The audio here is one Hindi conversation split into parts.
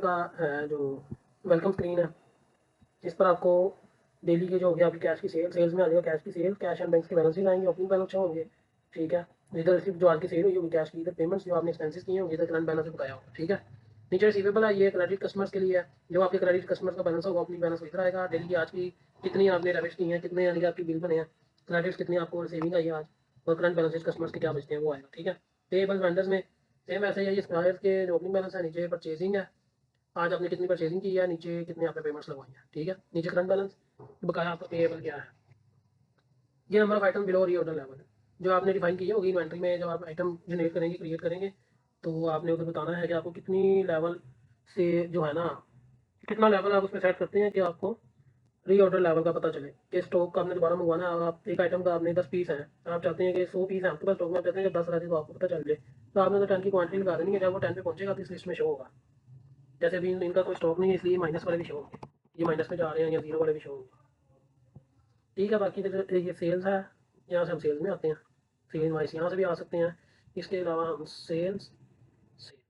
का है जो वेलकम स्क्रीन है, इस पर आपको डेली के जो होगी आपकी कैश की सेल्स में आ जाएगा, कैश की सेल, कैश एंड बैंक के बैलेंसेस आएंगे, ओपनिंग बैलेंस होंगे। ठीक है, इधर रिसिप्ट जो आज की सेल हुई होगी कैश की, इधर पेमेंट्स जो आपने एक्सपेंसेस किए होंगे, इधर करंट बैलेंस बताया होगा। ठीक है, नीचे रिसीवेबल है, ये क्रेडिट कस्टमर्स के लिए है। जो आपके क्रेडिट कस्टमर्स का बैलेंस होगा ओपनिंग बैलेंस इधर आएगा। डेली की आज की कितनी आपने डेबिट की हैं, कितने यानी कि आपकी बिल बने हैं, क्रेडिट्स कितनी आपको सेविंग आई है आज, और करंट बैलेंसेज कस्टमर्स के क्या बचते हैं वो आएगा। ठीक है, पेएबल वेंडर्स में सेम ऐसे ही है, ये सप्लायर्स के जो ओपनिंग बैलेंस है, नीचे परचेजिंग है, आज आपने कितनी परचेजिंग की है, नीचे कितने आपने पेमेंट्स लगवाई है। ठीक है, नीचे करंट बैलेंस, बकाया आपका पेएबल क्या है। ये number of item below reorder level जो आपने डिफाइन की होगी इन्वेंट्री में, जब आप आइटम जनरेट करेंगे, क्रिएट करेंगे, तो आपने उधर बताना है कि आपको कितनी लेवल से जो है ना, कितना लेवल आप उसमें सेट करते हैं कि आपको रीऑर्डर लेवल का पता चले कि स्टॉक का आपने दोबारा मंगवाना है। आप एक आइटम का आपने 10 पीस है, आप चाहते हैं कि 100 पीस है आपके पास स्टॉक में, आप चाहते हैं कि 10 रहते तो आपको पता चल जाए, तो आपने तो 10 की क्वांटिटी लगा देनी है। जब वो 10 पे पहुंचेगा तो इस लिस्ट में शो होगा। जैसे अभी इनका कोई स्टॉक नहीं है, इसलिए माइनस वाले भी शो होंगे, ये माइनस में जा रहे हैं, या जीरो वाले भी शो होंगे। ठीक है, बाकी ये सेल्स है, यहाँ से हम सेल्स में आते हैं, सेल वाइस यहाँ से भी आ सकते हैं। इसके अलावा हम सेल्स सेल,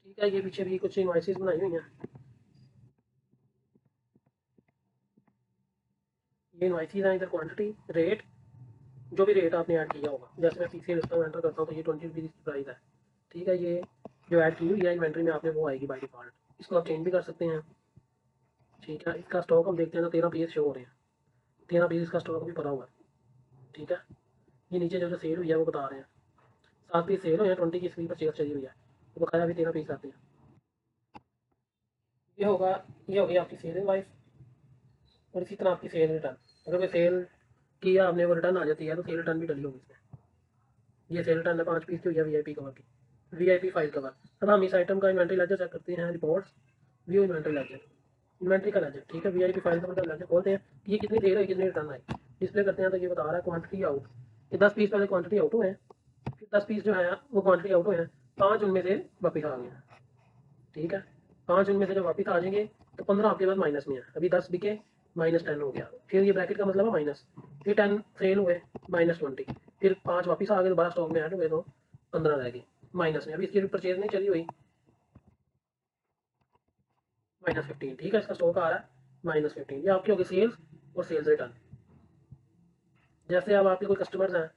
ठीक है, ये पीछे भी कुछ इनवाइसेस बनाई हुई हैं। ये इनवाइसेस हैं, इधर क्वांटिटी, रेट, जो भी रेट आपने ऐड किया होगा। जैसे मैं पीसी लिस्ट में एंटर करता हूँ तो ये 20 रुपीज़ की प्राइस है। ठीक है, ये जो ऐड की हुई है इन्वेंट्री में आपने वो आएगी बाई डिफॉल्ट, इसको आप चेंज भी कर सकते हैं। ठीक है, इसका स्टॉक हम देखते हैं तो 13 पीस शो हो रहे हैं, 13 पीस इसका स्टॉक भी पड़ा हुआ है। ठीक है, ये नीचे जो सेल हुई है वो बता रहे हैं, 7 पीस सेल हुए हैं, 20 की इसकी परचेज चली हुई है, तो बकाया भी 13 पीस आते हैं। ये होगा, ये होगी आपकी सेल इनवाइस। और इसी तरह आपकी सेल रिटर्न, अगर कोई सेल किया आपने वो रिटर्न आ जाती है तो सेल रिटर्न भी डली होगी इसमें। ये सेल रिटर्न है 5 पीस की हुई है वीआईपी कवर की, वीआईपी फाइल कवर। अब हम इस आइटम का इन्वेंट्री लेजर चेक करते हैं, reports, view inventory ledger, inventory का लेजर। ठीक है, वीआईपी फाइल कवर का लेजर खोलते हैं कि ये कितनी सेल है, कितनी रिटर्न आई, डिस्प्ले करते हैं तो ये बता रहा है क्वांटिटी आउट, ये 10 पीस पहले क्वांटिटी आउट हुए हैं, फिर 10 पीस जो है वो क्वांटिटी आउट हुए हैं, 5 उनमें से वापिस आ गए हैं। ठीक है, 5 उनमें से जब वापिस आ जाएंगे तो 15 आपके पास माइनस में है, अभी 10 बिके, -10 हो गया, फिर ये ब्रैकेट का मतलब है माइनस, फिर 10 सेल हुए, -20, फिर 5 वापिस आ गए, दोबारा स्टॉक में ऐड हुए तो 15 रह गए माइनस में, अभी इसकी परचेज नहीं चली हुई, -15। ठीक है, इसका स्टॉक आ रहा है -15, ये आपकी होगी सेल्स और सेल्स रिटर्न। जैसे अब आपके कोई कस्टमर्स हैं,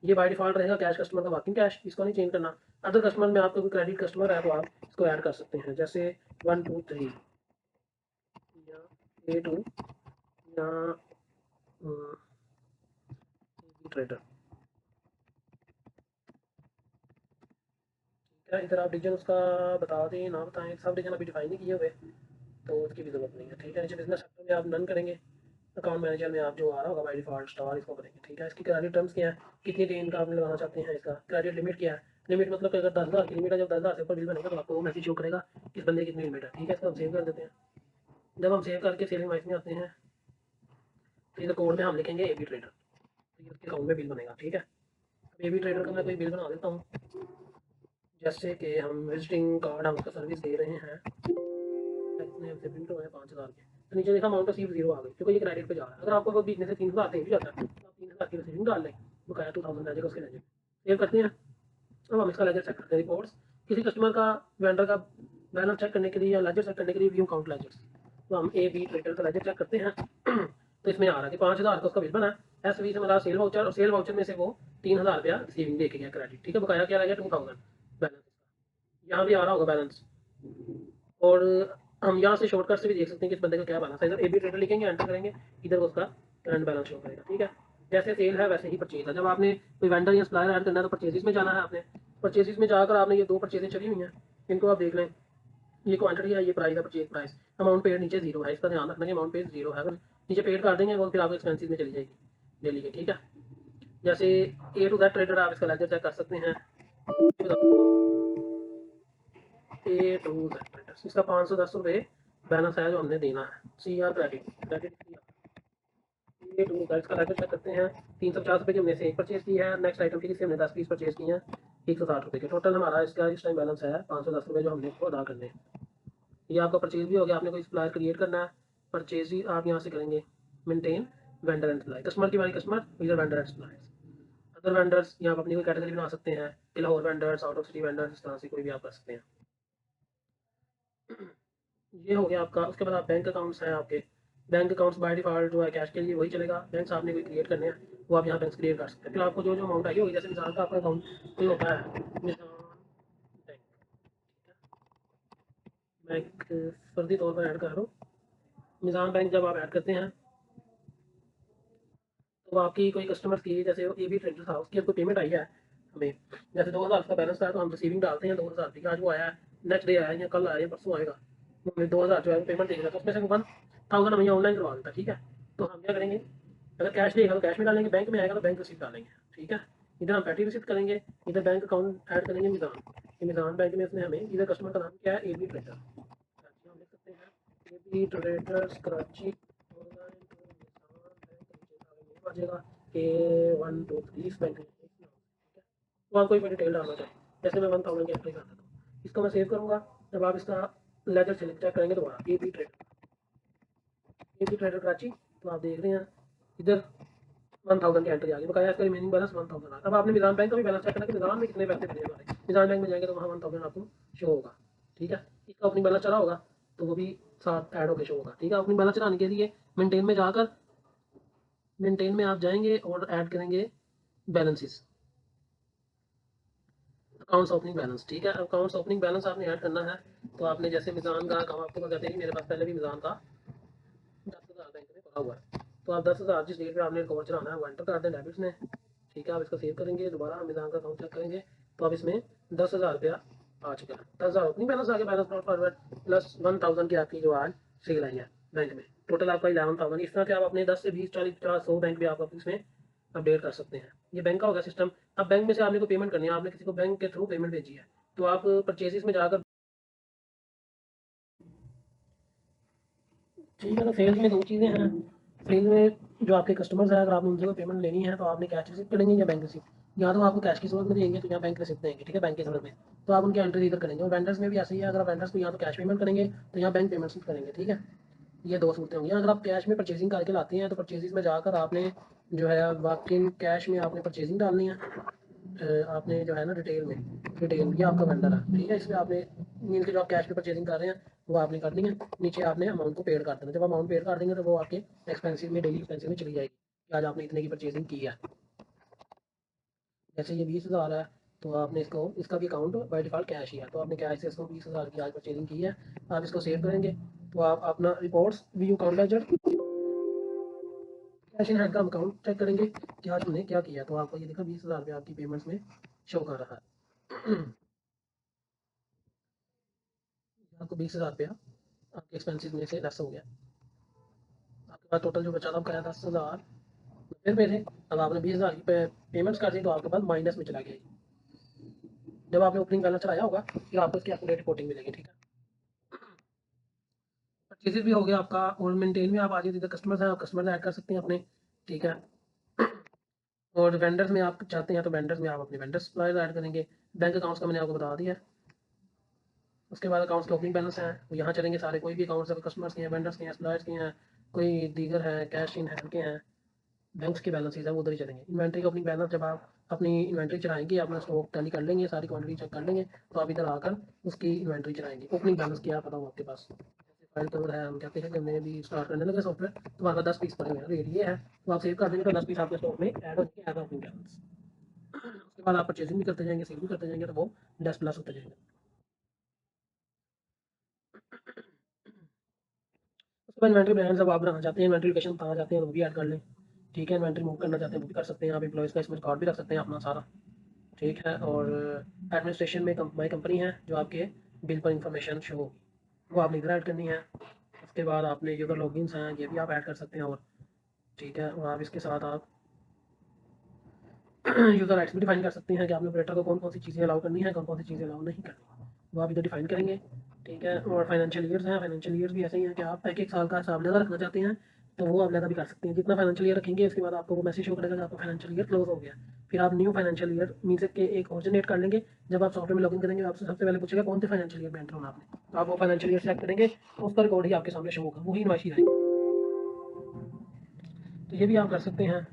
ये बाय डिफॉल्ट रहेगा कैश कस्टमर का वर्किंग कैश, इसको नहीं चेंज करना। अदर कस्टमर में आपका कोई क्रेडिट कस्टमर है तो आप इसको ऐड कर सकते हैं, जैसे 1 2 3 या A2 या ट्रेडर। ठीक है, इधर आप रीजन उसका बता दें ना बताएं, सब रीजन अभी डिफाइन नहीं किए हुए तो उसकी भी जरूरत नहीं है। ठीक है, नीचे बिजनेस सेक्टर में आप नन करेंगे, अकाउंट मैनेजर में आप जो आ रहा होगा बाई डिफॉल्ट स्टार, इसको करेंगे। ठीक है, इसकी क्रेडिट टर्म्स क्या है, कितनी दिन का आपने लगाना चाहते हैं, इसका क्रेडिट लिमिट क्या है, लिमिट मतलब कि अगर 10,000 की लिमिट है, जब 10,000 से ऊपर बिल बनेगा तो आपको वो मैसेज शो करेगा इस बंदे की कितनी लिमिट है। ठीक है, इसको हम सेव कर देते हैं। जब हम सेव करके सेलिंग वाइस में आते हैं तो इधर कोड में हम लिखेंगे ए बी ट्रेडर, तो ये उसके अकाउंट में बिल बनेगा। ठीक है, अब ए बी ट्रेडर का मैं कोई बिल बना देता हूँ, जैसे कि हम विजिटिंग कार्ड हम उसका सर्विस दे रहे हैं, इतने हमसे बिल तो है 5,000 के, तो नीचे देखा अमाउंट ऑफ जीरो आ गई क्योंकि ये क्रेडिट पे जा रहा है। अगर आपको कोई बीचने से 3,000 भी जाता है तो आप 3,000 की रसीद डाल लें, बकाया 2,000 आ जाएगा उसके लेजर, सेव करते हैं। अब हम इसका लेजर चेक करते हैं, रिपोर्ट्स, किसी कस्टमर का वेंडर का बैलेंस चेक करने के लिए या लेजर चेक करने के लिए व्यू काउंट लेजर्स, तो हम ए बी ट्रेडर का लेजर चेक करते हैं। तो इसमें आ रहा है कि 5,000 का उसका बिल बना है, एस वी से मिला सेल वाउचर, और सेल वाउचर में से वो 3,000 रुपया रिसीविंग दे के गया क्रेडिट। ठीक है, बकाया क्या रह गया 2,000 बैलेंस, यहाँ भी आ रहा होगा बैलेंस। और हम यहाँ से शॉर्टकट से भी देख सकते हैं कि इस बंदे का क्या बैलेंस है, इधर ए बी ट्रेडर लिखेंगे, एंटर करेंगे, इधर उसका करंट बैलेंस शो करेगा। ठीक है, जैसे सेल है वैसे ही परचेज है, जब आपने कोई वेंडर या सप्लायर ऐड करना है तो परचेजेस में जाना है आपने, परचेजेस में जाकर आपने ये 2 परचेजें चली हुई हैं, इनको आप देख लें, ये क्वांटिटी है, ये प्राइस है, परचेज प्राइस, अमाउंट पेड नीचे जीरो है, इसका ध्यान रखना कि अमाउंट पेड जीरो है, अगर नीचे पेड कर देंगे वो फिर आपको एक्सपेंसिव में चली जाएगी डेली के। ठीक है, जैसे ए टू दैट ट्रेडर आप इसका लेजर चेक कर सकते हैं, ए टू दैट ट्रेडर, इसका 510 रुपये बैलेंस है जो हमने देना है, C R credit, credit A to that इसका लेजर चेक करते हैं, 350 रुपये की हमने से एक परचेज की है, नेक्स्ट आइटम की जिससे हमने 10 पीस परचेज किए हैं, 160 रुपये के, टोटल हमारा इसका इस टाइम बैलेंस है 510 रुपये जो हमने इसको अदा करने हैं। ये आपका परचेज भी हो गया, आपने कोई सप्लायर क्रिएट करना है, परचेज ही आप यहाँ से करेंगे, maintain vendor and supply, customer की बारी कस्टमर, इधर vendor and supply. Other vendors, यहाँ आप अपनी कोई कैटेगरी बना सकते हैं, Lahore vendors, out of city vendors, इस तरह से कोई भी आप कर सकते हैं। ये हो गया आपका। उसके बाद आप बैंक अकाउंट्स हैं आपके, बैंक अकाउंट्स बाय डिफ़ॉल्ट जो है कैश के लिए वही चलेगा। बैंक्स आपने कोई क्रिएट करने हैं वो आप यहाँ बैंक्स क्रिएट कर सकते हैं। फिर आपको जो जो अमाउंट आई होगी, जैसे मिसाल का आपका अकाउंट कोई होता है निज़ाम बैंक, मैं एक फर्जी तौर पर ऐड कर रहा हूँ। निज़ाम बैंक जब आप ऐड करते हैं तो आपकी कोई कस्टमर की, जैसे वो ए बी ट्रेडर था, उसकी अब कोई पेमेंट आई है हमें, जैसे 2000 का बैलेंस था तो हम रिसीविंग डालते हैं 2000 की, आज वो आया है, नेक्स्ट डे आया या कल आया या परसों आएगा, वो हमें 2000 जो है वो पेमेंट देगा, तो उसमें से 1000 हमें ऑनलाइन करवा देता है। ठीक है, तो हम क्या करेंगे, अगर कैश देगा तो कैश में डालेंगे, बैंक में आएगा तो बैंक रिसिप्ट डालेंगे। ठीक है, इधर हम पैटी रिसिप्ट करेंगे, इधर बैंक अकाउंट ऐड करेंगे मिज़ान, ये मिज़ान बैंक में इसने हमें, इधर कस्टमर का नाम क्या है, ए बी ट्रेडर कराची, हम लिख सकते हैं A B traders Karachi online to Meezan bank, आ जाएगा A123 इस बैंक में। ठीक है, तो आप कोई भी डिटेल डालना चाहें, जैसे मैं 1000 की एंट्री कर देता हूँ, इसको मैं सेव करूँगा। जब आप इसका लेजर सेलेक्ट चेक करेंगे दोबारा ए बी ट्रेडर कराची, तो आप देख रहे हैं इधर 1000 की एंट्री आ गई, बकाया इसका रिमेनिंग बैलेंस 1000 आ। अब आपने निज़ाम बैंक का भी बैलेंस चेक करना कि निज़ाम में कितने पैसे बचे हमारे, निज़ाम बैंक में जाएंगे तो वहाँ 1000 आपको शो होगा। ठीक है, इसका ओपनिंग बैलेंस चला होगा तो वो भी साथ ऐड होकर शो होगा। ठीक है, ओपनिंग बैलेंस चलाने के लिए मेंटेन में जाकर, मेंटेन में आप जाएंगे और ऐड करेंगे बैलेंसेस, अकाउंट्स ओपनिंग बैलेंस। ठीक है, अकाउंट्स ओपनिंग बैलेंस आपने ऐड करना है। तो आपने जैसे मिज़ान का काम आपको बताते हैं, मेरे पास पहले भी मिज़ान का 10,000 बैंक में पड़ा हुआ है, तो आप 10,000 जिस डेट पे आपने रिकवर चलाना है वो एंटर कर दें डेबिट्स में। ठीक है, आप इसको सेव करेंगे, दोबारा हम मिज़ान का अकाउंट चेक करेंगे तो अब इसमें 10,000 रुपया आ चुका है, 10,000 ओपनिंग बैलेंस आ गया, बैलेंस नॉट फॉरवर्ड प्लस 1000 की आपकी जो आज सेल आई है बैंक में, टोटल आपका 11,000। इस तरह से आप अपने 10 से 20 40 50 100 बैंक भी आप इसमें अपडेट कर सकते हैं। ये बैंक का होगा सिस्टम। अब बैंक में से आपने को पेमेंट करनी है, आपने किसी को बैंक के थ्रू पेमेंट भेजी है, तो आप परचेजेस में जाकर, ठीक है, तो सेल्स में दो चीज़ें हैं। सेल में जो आपके कस्टमर्स हैं, अगर आपने उनसे कोई पेमेंट लेनी है तो आपने कैश रिसिप्ट करेंगे या बैंक रिसिप्ट, या तो आपको कैश की सूरत में देंगे तो या बैंक रिसिप्ट देंगे। ठीक है, बैंक की सूरत में तो आप उनकी एंट्री इधर करेंगे। और वेंडर्स में भी ऐसे ही है, अगर आप वेंडर्स को या तो कैश पेमेंट करेंगे तो या बैंक पेमेंट्स करेंगे। ठीक है, ये दो सूरतें होंगी। अगर आप कैश में परचेजिंग करके लाते हैं तो परचेजिंग में जाकर आपने जो है वाकई कैश में आपने परचेजिंग डालनी है। आपने जो है ना डिटेल में, डिटेल ये आपका वेंडर है। ठीक है, इसमें आपने मीन के जो आप कैश पे परचेजिंग कर रहे हैं वो आपने कर दी है, नीचे आपने अमाउंट को पेड कर देना। जब अमाउंट पेड कर देंगे तो वो आपके एक्सपेंसिव में, डेली एक्सपेंसिव में चली जाएगी कि आज आपने इतने की परचेजिंग की है। जैसे ये 20,000 है तो आपने इसको, इसका भी अकाउंट बाई डिफ़ॉल्ट कैश ही है, तो आपने कैश से इसको 20,000 की आज परचेजिंग की है, आप इसको सेव करेंगे। तो आप अपना reports view account laser cash in hand का अकाउंट चेक करेंगे कि आज हमने क्या किया, तो आपको ये देखा 20,000 रुपये आपकी पेमेंट्स में शो कर रहा है। आपको 20,000 रुपया आपके एक्सपेंसिस में से लेस हो गया, आपके पास टोटल जो बचा था आपका 10,090 रुपये थे। अब आपने 20,000 की पेमेंट्स कर दी तो आपके पास माइनस में चला गया। जब आपने ओपनिंग बैलेंस चलाया होगा फिर आपको इसकी एक्यूरेट रिपोर्टिंग मिलेगी। ठीक है, परचेजेस भी हो गया आपका। और मेंटेन में आप आ जाइए, कस्टमर्स हैं, आप कस्टमर्स ऐड कर सकते हैं अपने। ठीक है, और वेंडर्स में आप चाहते हैं तो वेंडर्स में आप अपने वेंडर सप्लायर ऐड करेंगे। बैंक अकाउंट्स का मैंने आपको बता दिया। उसके बाद अकाउंट्स के ओपनिंग बैलेंस हैं वो यहाँ चलेंगे सारे, कोई भी अकाउंट्स कस्टमर्स के हैं, वेंडर्स के हैं, सप्लायर्स के हैं, कोई दीगर हैं, कैश इन हैंड के हैं, बैंक्स के बैलेंसेज है वो उधर ही चलेंगे। इन्वेंट्री का ओपनिंग बैलेंस, जब आप अपनी इन्वेंट्री चलाएंगे, अपना स्टॉक टैली कर लेंगे, सारी क्वांटिटी चेक कर लेंगे, तो आप इधर आकर उसकी इन्वेंट्री चलाएंगे। ओपनिंग बैलेंस क्या पता हो आपके पास, जैसे फाइल कवर है, हम कहते हैं कि हमने भी स्टार्ट करने लगे सॉफ्टवेयर तो हमारे पास 10 पीस पड़े हुए हैं, रेट ये है, तो आप सेव कर देंगे तो 10 पीस आपके स्टॉक में ऐड हो जाएंगे एज ओपनिंग बैलेंस। उसके बाद आप परचेजिंग भी करते जाएंगे, सेल भी करते जाएंगे, तो वो 10 प्लस होते जाएंगे। उसके बाद इन्वेंट्री ब्रांड जब आप बनाना चाहते हैं, इन्वेंट्री लोकेशन बताना चाहते हैं तो वो भी ऐड कर लें। ठीक है, इन्वेंट्री मूव करना चाहते हैं वो भी कर सकते हैं, आप एम्प्लॉइज़ का इसमें रिकॉर्ड भी रख सकते हैं अपना सारा। ठीक है, और एडमिनिस्ट्रेशन में माई कंपनी है जो आपके बिल पर इंफॉर्मेशन शो होगी वो आपने इधर ऐड करनी है। उसके बाद आपने यूज़र लॉगिन्स हैं ये भी आप ऐड कर सकते हैं। और ठीक है, और आप इसके साथ आप यूज़र राइट्स भी डिफाइन कर सकते हैं कि आपने ऑपरेटर को कौन कौन सी चीज़ें अलाउ करनी है, कौन कौन सी चीज़ें अलाउ नहीं करनी, वो आप इधर डिफाइन करेंगे। ठीक है, और फाइनेंशियल ईयर्स हैं, फाइनेंशियल ईयर्स भी ऐसे ही हैं कि आप एक एक साल का हिसाब लगा रखना चाहते हैं तो वो आप लगा भी कर सकते हैं। जितना फाइनेंशियल ईयर रखेंगे उसके बाद आपको वो मैसेज शो करेगा कि आपका फाइनेंशियल ईयर क्लोज हो गया। फिर आप न्यू फाइनेंशियल ईयर मीन के एक और जनरेट कर लेंगे। जब आप सॉफ्टवेयर में लॉगिन करेंगे आपसे सबसे पहले पूछेगा कौन से फाइनेंशियल ईयर में एंटर होना आपने, तो आप वो फाइनेंशियल ईयर सेलेक्ट करेंगे तो उसका रिकॉर्ड ही आपके सामने शो होगा, वही इनवाइस ही रहेगी। तो ये भी आप कर सकते हैं।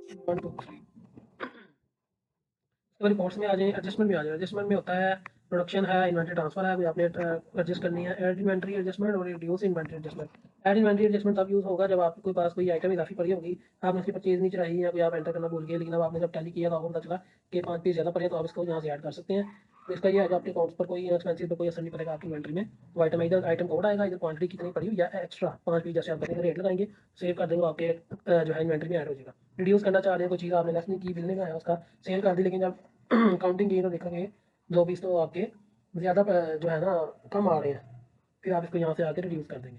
1 2 3। तो रिपोर्ट्स में आ जाए, एडजस्टमेंट में आ जाए। एडजस्टमेंट में होता है प्रोडक्शन है, इन्वेंट्री ट्रांसफर है, कोई आपने एडजस्ट करनी है, ऐड इन्वेंट्री एडजस्टमेंट और reduce inventory adjustment. Add inventory adjustment तब यूज़ होगा जब आपके पास कोई आइटम इजाफी पड़ी होगी, आपने उसकी परचेज नहीं चढ़ाई या कोई आप एंटर करना भूल गए, लेकिन अब आपने जब टैली किया तो आपको पता चला कि 5 पीस ज़्यादा पड़े, तो आप इसको यहाँ से ऐड कर सकते हैं। तो इसका ये है कि आपके अकाउंट्स पर कोई एक्सपेंसिव पर कोई असर नहीं पड़ेगा आपकी इन्वेंट्री में। वो आइटम इधर आइटम कोड आएगा, इधर क्वांटिटी कितनी पड़ी हुई या एक्स्ट्रा 5 पीस जैसे आप करेंगे, रेट लगाएंगे, सेव कर देंगे, आपके जो है इन्वेंट्री में ऐड हो जाएगा। रिड्यूस करना चाह रहे हैं, कोई चीज़ आपने लेस नहीं की, बिल में आया उसका सेल कर दी, लेकिन जब काउंटिंग की तो देखेंगे 2 पीस तो आपके ज़्यादा जो है ना कम आ रहे हैं, फिर आप इसको यहाँ से आके रिड्यूस कर देंगे।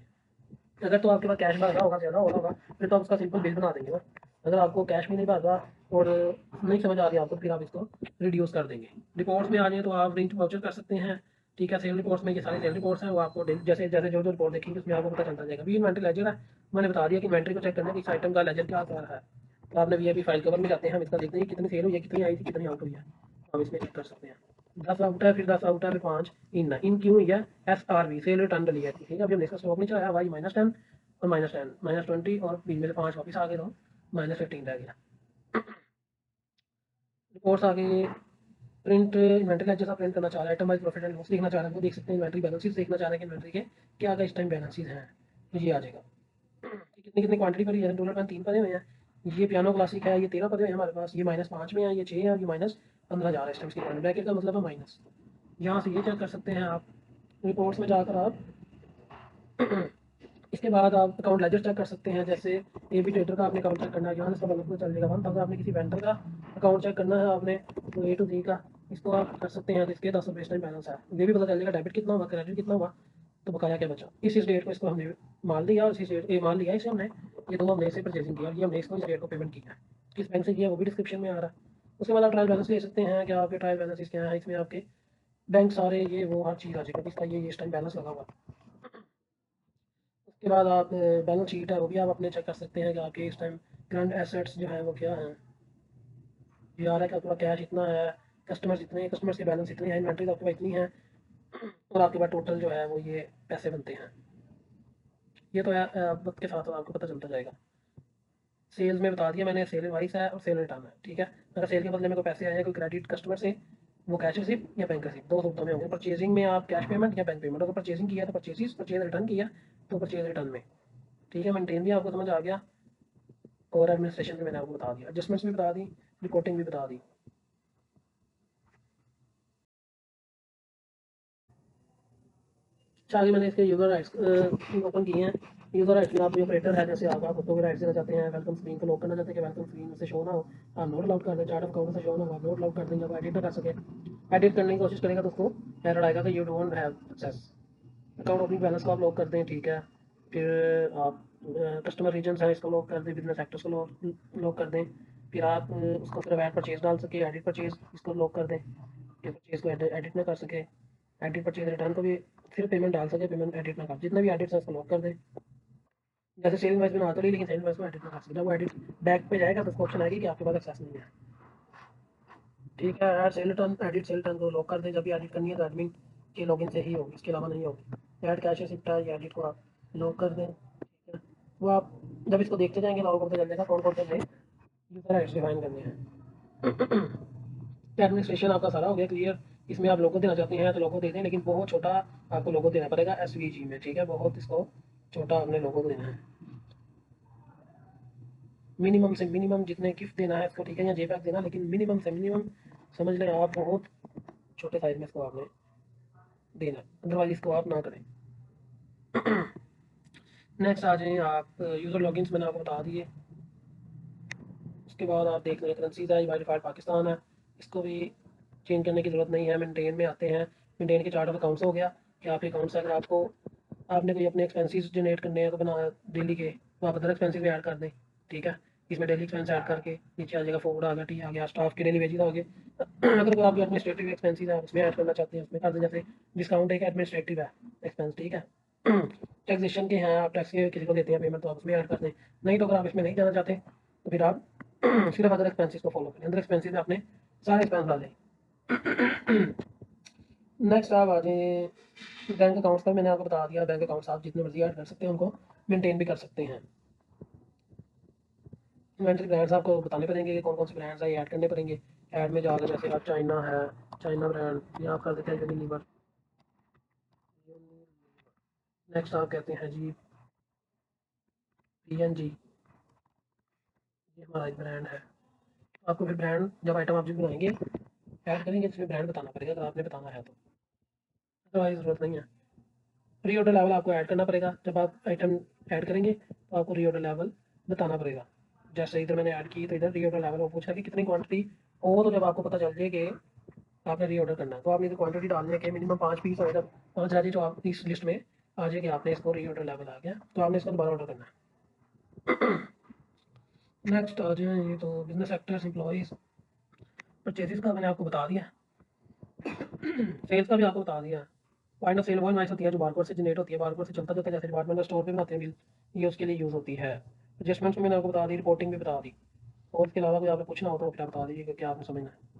अगर तो आपके पास कैश भर रहा होगा, ज़्यादा हो रहा होगा, फिर तो आप उसका सिंपल बिल बना देंगे ना। अगर आपको कैश भी नहीं भर रहा और नहीं समझ आ रही आपको, फिर आप इसको रिड्यूस कर देंगे। रिपोर्ट्स में आ जाए तो आप रिंच वाउचर कर सकते हैं, ठीक है। सेल रिपोर्ट्स में ये सारी सेल रिपोर्ट्स हैं, वो आपको जैसे जैसे जो जो रिपोर्ट देखेंगे उसमें आपको पता चलता जाएगा। भी इन्वेंट्री लेजर है, मैंने बता दिया कि इन्वेंट्री को चेक करना कि इस आइटम का लेजर क्या आ रहा है। तो आपने वीआईपी फाइल कवर में जाते हैं, हम इसका देखते हैं कितनी सेल हुई है, कितनी आई थी, कितनी आउट हुई है, हम इसमें चेक कर सकते हैं। 10 आउट है, फिर 10 आउट है, फिर 5 इन क्यों हुई है, SRV सेल रिटर्न डली है, ठीक है। अभी हमने इसका स्टॉक नहीं चलाया, वाई -10 और -10 -20 और बीच में से 5 वापस आ गए, तो -15 रह गया। रिपोर्ट्स आ गई। प्रिंट इन्वेंट्री लेजर सा प्रिंट करना चाह रहा है, item wise profit and loss देखना चाह रहा है, वो देख सकते हैं। इन्वेंट्री बैलेंसेस देखना चाह रहे हैं कि इन्वेंट्री के क्या क्या इस टाइम बैलेंसेस हैं, तो ये आ जाएगा कि कितनी कितनी क्वांटिटी पड़ी है। डॉलर पेन 3 पड़े हुए हैं, ये पियानो क्लासिक है, ये 13 पड़े हुए हैं हमारे पास, ये -5 में है, ये 6 है और ये -15 जा रहा है इस टाइम। इसकी ब्रैकेट का मतलब है माइनस। यहाँ से ये चेक कर सकते हैं आप रिपोर्ट्स में जाकर। आप इसके बाद आप अकाउंट लेजर चेक कर सकते हैं, जैसे ए बी ट्रेडर का आपने अकाउंट चेक करना है, यहाँ से सब अलग चल जाएगा। वन अगर आपने किसी वेंडर का अकाउंट चेक करना है आपने, तो ए टू जी का इसको आप कर सकते हैं, जिसके 10 रुपये टाइम बैलेंस है, ये भी पता चल जाएगा डेबिट कितना हुआ, क्रेडिट कितना हुआ, तो बकाया क्या बचा। इस डेट को इसको हमने माल दिया और इसी डेट ये माल लिया इसे हमने, ये दो हमने इसे परचेजिंग किया, ये हमने इसको इस डेट को पेमेंट किया है, किस बैंक से किया वो भी डिस्क्रिप्शन में आ रहा है। उसके बाद आप ट्रायल बैलेंस ले सकते हैं कि आपके ट्रायल बैलेंस क्या है, इसमें आपके बैंक सारे ये वो हर चीज़ आ जाएगा, इसका ये इस टाइम बैलेंस लगा हुआ। उसके बाद आप बैलेंस शीट है वो भी आप अपने चेक कर सकते हैं कि आपके इस टाइम करंट एसेट्स जो है वो क्या है। ये आ रहा है कि आपके पास कैश इतना है, कस्टमर्स इतने, कस्टमर्स के बैलेंस इतने हैं, इन्वेंट्री आपके पास इतनी है, और आपके पास टोटल जो है वो ये पैसे बनते हैं। ये तो वक्त के साथ आपको पता चलता जाएगा। सेल्स में बता दिया मैंने, सेल वाइस है और सेल रिटर्न है, ठीक है। अगर सेल के बदले में कोई पैसे आए हैं, कोई क्रेडिट कस्टमर से, वो कैश रिसिप्ट या बैंक रिसिप्ट, दो सूत्रों में होंगे। परचेजिंग में आप कैश पेमेंट या बैंक पेमेंट, अगर परचेजिंग किया तो परचेज, परचेज रिटर्न किया तो परचेज रिटर्न में, ठीक है। मेंटेन भी आपको समझ आ गया, और एडमिनिस्ट्रेशन भी मैंने आपको बता दिया, एडजस्टमेंट्स भी बता दी, रिपोर्टिंग भी बता दी। अच्छा, आगे मैंने इसके यूज़र राइट्स ओपन किए हैं। यूज़र राइट्स में आप जो ऑपरेटर है, जैसे आप फोटो के राइट्स देना चाहते हैं, वेलकम स्क्रीन को लॉक करना चाहते हैं कि वेलकम स्क्रीन से शो ना हो, आप नोट अलाउड कर दें। चार्ट ऑफ अकाउंट से शो ना हो, आप नोट अलाउड कर देंगे, आप एडिट ना कर सके। एडिट करने की कोशिश करेगा तो उसको एरर आएगा कि you don't have access. Account opening balance को आप लॉक कर दें, ठीक है। फिर आप कस्टमर रीजन्स हैं इसको लॉक कर दें, बिजनेस सेक्टर्स को लॉक कर दें। फिर आप उसको सिर्फ ऐड परचेज डाल सके, एडिट परचेज इसको लॉक कर दें कि परचेज को एडिट ना कर सके। एडिट परचेज रिटर्न को भी सिर्फ पेमेंट डाल सके, पेमेंट एडिट ना कर, जितने भी एडिट्स हैं उसको लॉक कर दें। जैसे सेल इनवॉइस बना तो ली, लेकिन सेल इनवॉइस को एडिट ना कर सके, जब वो एडिट बैक पे जाएगा तो उसको ऑप्शन आएगी कि आपके पास एक्सेस नहीं है, ठीक है। Add cell return, edit cell return को लॉक कर दें, जब भी एडिट करनी है तो एडमिन के लॉगिन से ही होगी, इसके अलावा नहीं होगी। ऐड कैश रिसिप्ट है, ये एडिट को आप लॉक कर दें, ठीक है। वो आप जब इसको देखते जाएंगे तो आपको पता चल जाएगा कौन कौन से नए यूज़र राइट्स डिफाइन करने हैं। एडमिनिस्ट्रेशन आपका सारा हो गया क्लियर। इसमें आप लोगो देना चाहते हैं तो लोगो दे दें, लेकिन बहुत छोटा आपको लोगो देना पड़ेगा SVG में, ठीक है। बहुत इसको छोटा आपने लोगो देना है, मिनिमम से मिनिमम जितने गिफ्ट देना है इसको, ठीक है, या जेपैक देना, लेकिन मिनिमम से मिनिमम समझ लें आप, बहुत छोटे साइज में इसको आपने देना, अदरवाइज इसको आप ना करें। नेक्स्ट आ जाए आप यूज़र लॉगिन्स मैंने आपको बता दिए। उसके बाद आप देख लें करेंसीज है, बाई डिफ़ॉल्ट पाकिस्तान है, इसको भी चेंज करने की ज़रूरत नहीं है। मेंटेन में आते हैं, मेंटेन के चार्ट ऑफ अकाउंट्स हो गया कि आपके अकाउंट्स अगर आपको आपने कोई अपने एक्सपेंसेस जनरेट करने हैं तो बना डेली के, तो आप अदर एक्सपेंसेस ऐड कर दें, ठीक है। इसमें डेली एक्सपेंस ऐड करके नीचे आ जाएगा, फूड आ गया, टी आ गया, स्टाफ के डेली वेजेस आ गए। अगर कोई आपके एडमिनिस्ट्रेटिव एक्सपेंसेस है उसमें ऐड करना चाहते हैं, उसमें कर दें, जैसे डिस्काउंट एक एडमिनिस्ट्रेटिव है एक्सपेंस, ठीक है। टैक्सेशन के हैं, आप टैक्स किसी को देते हैं पेमेंट, तो आप उसमें ऐड कर दें। नहीं तो अगर आप इसमें नहीं जाना चाहते तो फिर आप सिर्फ अदर एक्सपेंसेस को फॉलो करें, अदर एक्सपेंसेस में आपने सारे एक्सपेंस डालें। नेक्स्ट आप आ जाए बैंक अकाउंट्स पर। मैंने आपको बता दिया बैंक अकाउंट्स आप जितने मर्जी ऐड कर सकते हैं, उनको मेंटेन भी कर सकते हैं। इन्वेंटरी ब्रांड्स आपको बताने पड़ेंगे कि कौन कौन से ब्रांड्स है, ऐड करने पड़ेंगे। ऐड में जाकर जैसे आप चाइना है, चाइना ब्रांड या आप कर देते हैं यूनिलीवर। नेक्स्ट आप कहते हैं जी PNG, ये हमारा एक ब्रांड है। तो आपको फिर ब्रांड जब आइटम आप जब बनाएंगे ऐड करेंगे तो इसमें ब्रांड बताना पड़ेगा अगर आपने बताना है तो, अदरवाइज ज़रूरत नहीं है। री ऑर्डर लेवल आपको ऐड करना पड़ेगा। जब आप आइटम ऐड करेंगे तो आपको री ऑर्डर लेवल बताना पड़ेगा। जैसे इधर मैंने ऐड की तो इधर री ऑर्डर लेवल वो पूछा कि कितनी क्वांटिटी हो, तो जब आपको पता चल जाए कि आपने री ऑर्डर करना है तो आपने इधर क्वांटिटी डालने के मिनिमम 5 पीस हो, जब 5 आ जाए तो आप इस लिस्ट में आ जाए कि आपने इसको री ऑर्डर लेवल आ गया तो आपने इसको दोबारा ऑर्डर करना है। नेक्स्ट आ जाए ये तो बिजनेस सेक्टर्स, एम्प्लॉइज़, परचेजेस का मैंने आपको बता दिया। सेल्स का भी आपको बता दिया। पॉइंट ऑफ सेल वो इनवाइस होती है जो बारकोड से जनरेट होती है, बारकोड से चलता जाता है, जैसे डिपार्टमेंटल स्टोर पे बनाते हैं बिल, ये उसके लिए यूज़ होती है। एडजस्टमेंट्स में मैंने आपको बता दी, रिपोर्टिंग भी बता दी। और इसके अलावा कोई आपने पूछना हो तो फिर आप बता दीजिए कि क्या आपने समझना है।